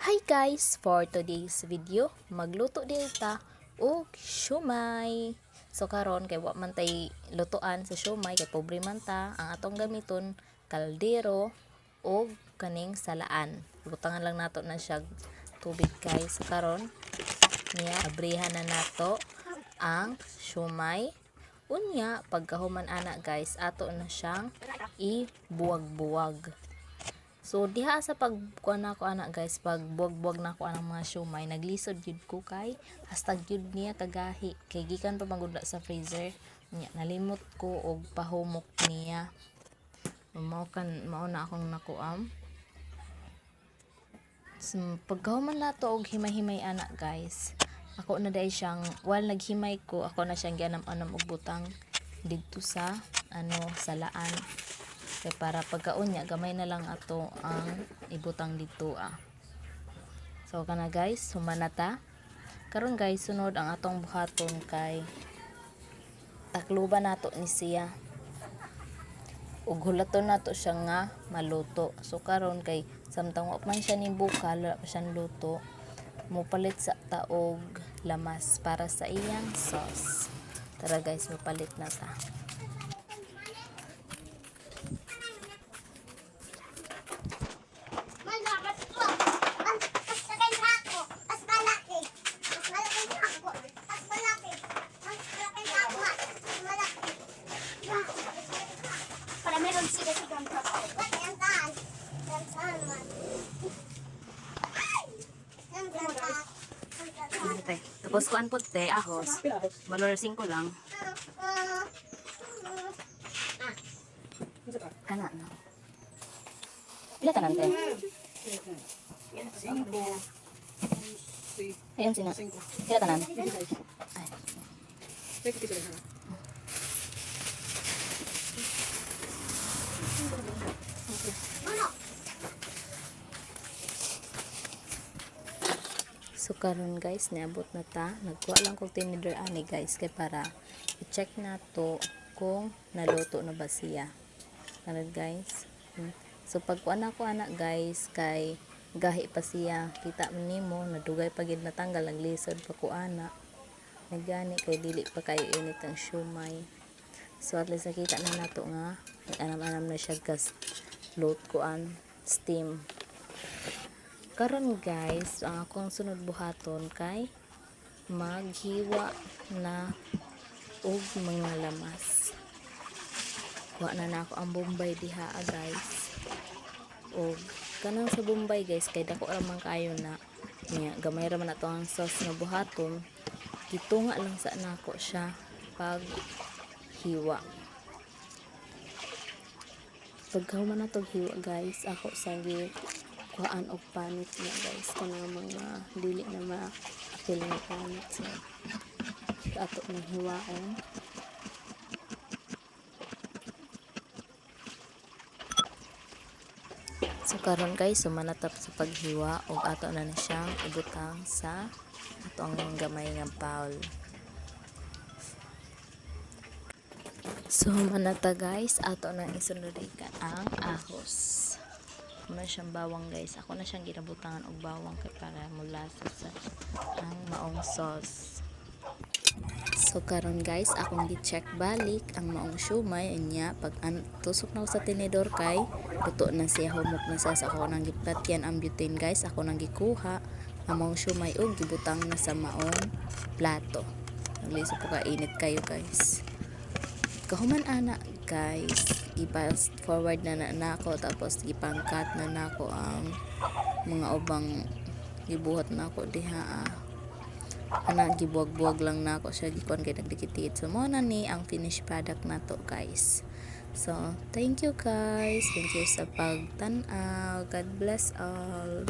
Hi guys! For today's video, magluto din ta og siomay. So karon kay wa man tay lutuan sa siomay kay pobre man ta, ang atong gamiton kaldero og kaning salaan. Butangan lang nato na siya tubig guys. So karon niya abrihan na nato ang siomay. Unya pagkahuman ana guys, ato na siyang ibuwag-buwag. So diha sa pagkuan nako ana guys, pag buwag-buwag nako anang mga siomay, naglisod jud ko kay hastag jud niya kagahi kay gikan pa magud sa freezer nya, nalimot ko og pahumok niya. Mao na akong nakuam. So, pagkahuman nato og himay-himay ana guys, ako na dai siyang while naghimay ko, ako na siyang gianam-anam og butang didto sa salaan. Kay para pagkaunya gamay na lang ato ang ibutang dito So kana guys, humanata. Karon guys, sunod ang atong buhaton kay takluban nato ni siya. Ug hulaton nato siya nga maluto. So karon kay samtang wa man siya ni bukal, wala pa siyang luto, mupalit sa taog lamas para sa iyang sauce. Tara guys, mupalit na ta. Tapos kuan po te, ahos. Valor 5 lang. Kana na. Ila tanan te. Ayun sina. Ila tanan. Ay. So karon guys, niabot na ta. Nagkuha lang kog tinidor ani guys kay para i-check nato kung naluto na ba siya. Karon guys. So pagkuha na ko ana guys kay gahi pa siya. Kita man nimo nadugay pa gid natanggal ang lisod pa ko ana. Nagani kay dili pa kayo init ang siomay. So at least nakita na nato nga anam-anam na siya gas load kuan steam. Karon guys, ang akong sunod buhaton kay maghiwa na og mga lamas. Wa na ako ang bombay diha guys. Og kanang sa bombay guys kay dako ra man kayo na niya, gamay ra man ato ang sauce nga buhaton. Gitunga lang sa nako siya pag hiwa. Pagkahuman na to hiwa guys, ako sa kuhaan og panit na guys, kanang mga dili na ma-apil na panit. So ato na hiwaon. So karon guys, sumanatap sa paghiwa og ato na siyang ibutang sa ato ang gamay nga bowl. So manata guys, ato na isunodikan ang ahos. Muna siyang bawang guys. Ako na siyang ginabutangan og bawang kay para mulasa sa ang maong sauce. So karon guys, akong gi-check balik ang maong siomay niya. Pag tusok na sa tinidor kay luto na siya, humok na siya. Sa ako nang gipatyan ang butane guys. Ako nang gikuha ang maong siomay og gibutang na sa maong plato. Nagliso po ka init kayo guys. Kahuman ana guys, i-fast forward na nako tapos ipangkat na nako ang mga ubang gibuhat nako diha. Ana gibuwag-buwag lang nako siya gikon kay nagdikit. So mo na ni ang finished product nato guys. So thank you guys, thank you sa pagtan-aw. God bless all.